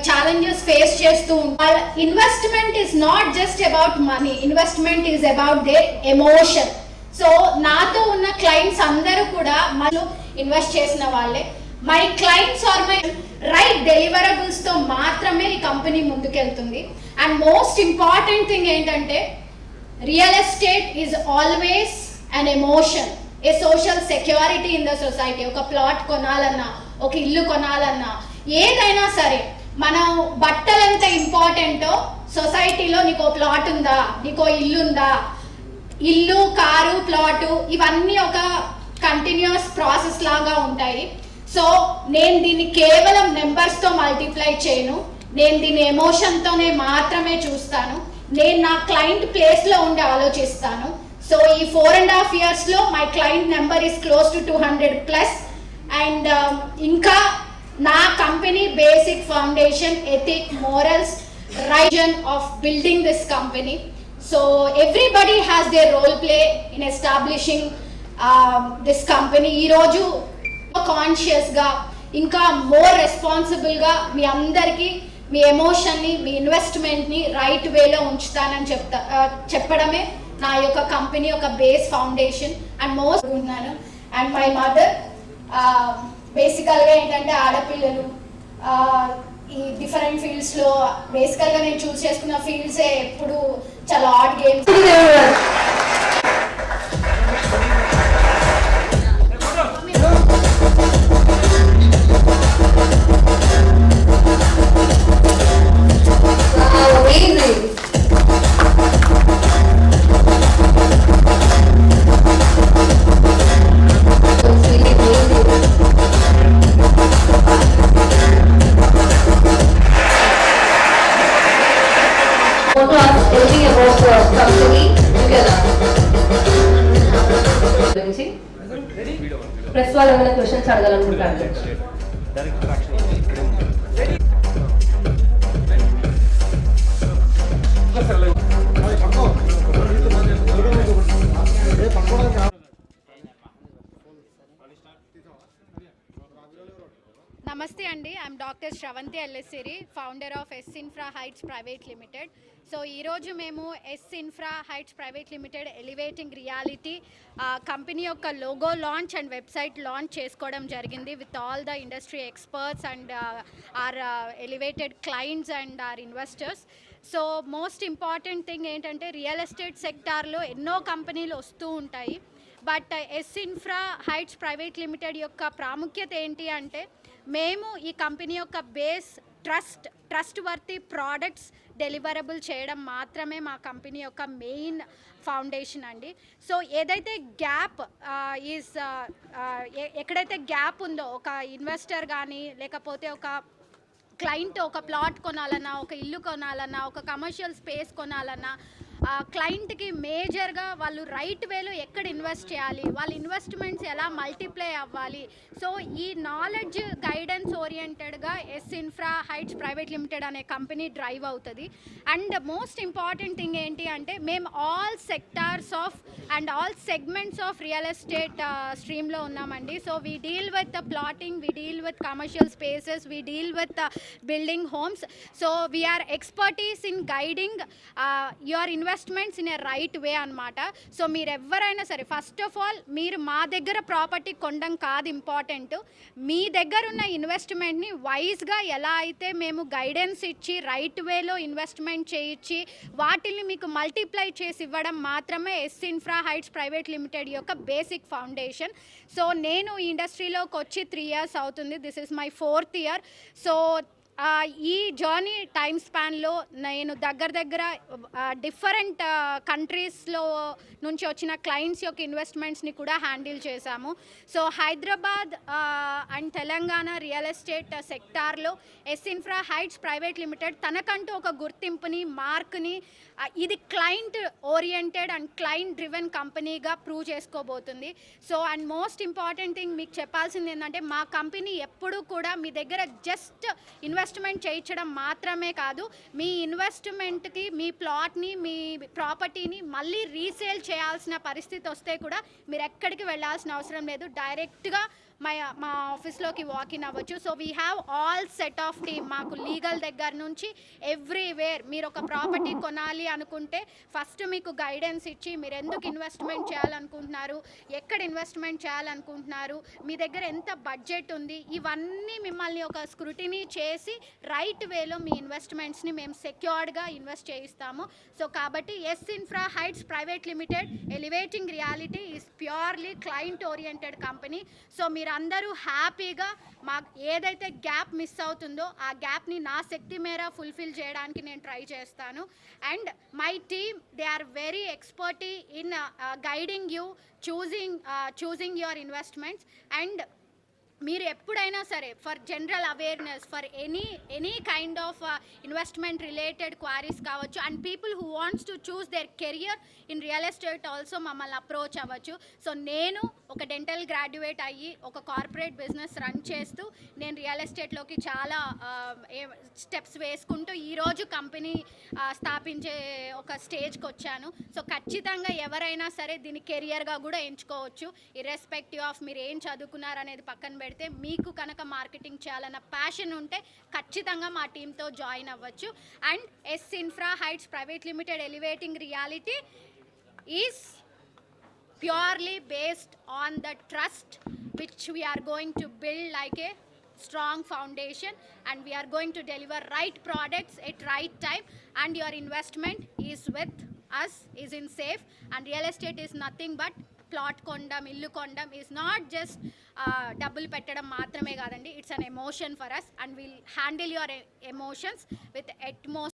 Challenges face చేస్తూ ఉంటారు. Investment is not just about money, investment is about their emotion. So నాతో ఉన్న clients అందరూ కూడా మనం ఇన్వెస్ట్ చేసిన వాళ్ళే. My clients are my right deliverables తో మాత్రమే ఈ కంపెనీ ముందుకెళ్తుంది. అండ్ మోస్ట్ ఇంపార్టెంట్ థింగ్ ఏంటంటే real estate is always an emotion, a social security in the society. ఒక ప్లాట్ కొనాలన్నా, ఒక ఇల్లు కొనాలన్నా, ఏదైనా సరే మనం బట్టలు ఎంత ఇంపార్టెంటో సొసైటీలో నీకో ప్లాట్ ఉందా, నీకో ఇల్లు ఉందా, ఇల్లు, కారు, ప్లాటు ఇవన్నీ ఒక కంటిన్యూస్ ప్రాసెస్ లాగా ఉంటాయి. సో నేను దీన్ని కేవలం నెంబర్స్తో మల్టిప్లై చేయను, నేను దీన్ని ఎమోషన్తోనే మాత్రమే చూస్తాను. నేను నా క్లయింట్ ప్లేస్లో ఉండి ఆలోచిస్తాను. సో ఈ 4.5 yearsలో my client number is close to 200+. And ఇంకా నా company basic foundation, ethic, morals, reason of building this company. So everybody has their role play in establishing this company. ఈ రోజు కాన్షియస్గా ఇంకా మోర్ రెస్పాన్సిబుల్గా మీ అందరికీ మీ ఎమోషన్ని, మీ ఇన్వెస్ట్మెంట్ని రైట్ వేలో ఉంచుతానని చెప్పడమే నా యొక్క కంపెనీ యొక్క బేస్ ఫౌండేషన్. అండ్ మోస్ట్ ఉన్నాను. అండ్ మై మదర్ బేసికల్గా ఏంటంటే ఆడపిల్లలు ఈ డిఫరెంట్ ఫీల్డ్స్లో బేసికల్గా నేను చూస్ చేసుకున్న ఫీల్డ్సే ఎప్పుడు చాలా ఆడ్ గేమ్స్. ప్రెస్ వాళ్ళు ఏమైనా క్వశ్చన్స్ అడగాలనుకుంటారు. నమస్తే అండి, ఐఎమ్ డాక్టర్ శ్రవంతి ఎల్ఎస్సిరి, founder of S infra heights private limited. So ఈరోజు మేము S infra heights private limited elevating reality company యొక్క logo launch and website launch చేసుకోవడం జరిగింది with all the industry experts and our elevated clients and our investors. So most important thing ఏంటంటే real estate సెక్టార్లో ఎన్నో కంపెనీలు వస్తూ ఉంటాయి. But S infra heights private limited యొక్క ప్రాముఖ్యత ఏంటి అంటే మేము ఈ కంపెనీ యొక్క base trust worthy products deliverable చేయడం మాత్రమే మా కంపెనీ యొక్క మెయిన్ ఫౌండేషన్ అండి. సో ఏదైతే గ్యాప్ ఎక్కడైతే గ్యాప్ ఉందో, ఒక ఇన్వెస్టర్ కానీ లేకపోతే ఒక క్లయింట్ ఒక ప్లాట్ కొనాలన్నా, ఒక ఇల్లు కొనాలన్నా, ఒక కమర్షియల్ స్పేస్ కొనాలన్నా, క్లయింట్కి మేజర్గా వాళ్ళు రైట్ వేలో ఎక్కడ ఇన్వెస్ట్ చేయాలి, వాళ్ళ ఇన్వెస్ట్మెంట్స్ ఎలా మల్టిప్లై అవ్వాలి. సో ఈ నాలెడ్జ్ గైడెన్స్ ఓరియంటెడ్గా S infra heights private limited అనే కంపెనీ డ్రైవ్ అవుతుంది. అండ్ మోస్ట్ ఇంపార్టెంట్ థింగ్ ఏంటి అంటే మేము all sectors of and all segments of real estate స్ట్రీమ్లో ఉన్నామండి. So we deal with plotting, we deal with commercial spaces, we deal with building homes. So we are expertise in guiding your investments in a right way అనమాట. So మీరు ఎవరైనా సరే first of all మీరు మా దగ్గర property కొనడం కాదు important, మీ దగ్గర ఉన్న ఇన్వెస్ట్మెంట్ని వైజ్గా ఎలా అయితే మేము గైడెన్స్ ఇచ్చి రైట్ వేలో ఇన్వెస్ట్మెంట్ చేయించి వాటిని మీకు మల్టిప్లై చేసి ఇవ్వడం మాత్రమే S infra heights private limited యొక్క బేసిక్ ఫౌండేషన్. సో నేను ఈ ఇండస్ట్రీలోకి వచ్చి 3 years అవుతుంది. This is my 4th year. So ఈ జర్నీ టైమ్ స్పాన్లో నేను దగ్గర డిఫరెంట్ కంట్రీస్లో నుంచి వచ్చిన క్లయింట్స్ యొక్క ఇన్వెస్ట్మెంట్స్ని కూడా హ్యాండిల్ చేశాము. So Hyderabad and Telangana real estate సెక్టార్లో S infra heights private limited తనకంటూ ఒక గుర్తింపుని, మార్క్ని ఇది client oriented and client driven కంపెనీగా ప్రూవ్ చేసుకోబోతుంది. So and most important thing మీకు చెప్పాల్సింది ఏంటంటే మా కంపెనీ ఎప్పుడూ కూడా మీ దగ్గర జస్ట్ ఇన్వెస్ట్మెంట్ చేయించడం మాత్రమే కాదు, మీ ఇన్వెస్ట్మెంట్కి మీ ప్లాట్ని, మీ ప్రాపర్టీని మళ్ళీ రీసేల్ చేయాల్సిన పరిస్థితి వస్తే కూడా మీరు ఎక్కడికి వెళ్ళాల్సిన అవసరం లేదు. డైరెక్ట్గా మా ఆఫీస్లోకి వాకిన్ అవ్వచ్చు. So we have all set of team. మాకు లీగల్ దగ్గర నుంచి ఎవ్రీవేర్. మీరు ఒక ప్రాపర్టీ కొనాలి అనుకుంటే ఫస్ట్ మీకు గైడెన్స్ ఇచ్చి మీరు ఎందుకు ఇన్వెస్ట్మెంట్ చేయాలనుకుంటున్నారు, ఎక్కడ ఇన్వెస్ట్మెంట్ చేయాలనుకుంటున్నారు, మీ దగ్గర ఎంత బడ్జెట్ ఉంది, ఇవన్నీ మిమ్మల్ని ఒక స్క్రూటినీ చేసి రైట్ వేలో మీ ఇన్వెస్ట్మెంట్స్ని మేము సెక్యూర్డ్గా ఇన్వెస్ట్ చేయిస్తాము. సో కాబట్టి S infra heights private limited elevating reality is purely client oriented company. So మీరందరూ హ్యాపీగా మాకు ఏదైతే గ్యాప్ మిస్ అవుతుందో ఆ గ్యాప్ని నా శక్తి మేర ఫుల్ఫిల్ చేయడానికి నేను ట్రై చేస్తాను. And my team, they are very expertise in guiding you, choosing your investments. And మీరు ఎప్పుడైనా సరే for general awareness, for any kind of investment related queries కావచ్చు, and people who wants to choose their career in real estate also మమ్మల్ని approach అవ్వచ్చు. So నేను ఒక dental graduate అయ్యి ఒక కార్పొరేట్ బిజినెస్ రన్ చేస్తూ నేను రియల్ ఎస్టేట్లోకి చాలా స్టెప్స్ వేసుకుంటూ ఈరోజు కంపెనీ స్థాపించే ఒక స్టేజ్కి వచ్చాను. సో ఖచ్చితంగా ఎవరైనా సరే దీన్ని కెరియర్గా కూడా ఎంచుకోవచ్చు. ఇర్రెస్పెక్టివ్ ఆఫ్ మీరు ఏం చదువుకున్నారు అనేది పక్కన పెడితే మీకు కనుక మార్కెటింగ్ చేయాలన్న ప్యాషన్ ఉంటే ఖచ్చితంగా మా టీంతో జాయిన్ అవ్వచ్చు. And S infra heights private limited elevating reality is purely based on the trust which we are going to build like a strong foundation, and we are going to deliver right products at right time, and your investment is with us, is in safe. And real estate is nothing but plot కొండం, ఇల్లు కొండం is not just డబ్బులు పెట్టడం మాత్రమే కాదండి. It's an emotion for us, and will handle your emotions with utmost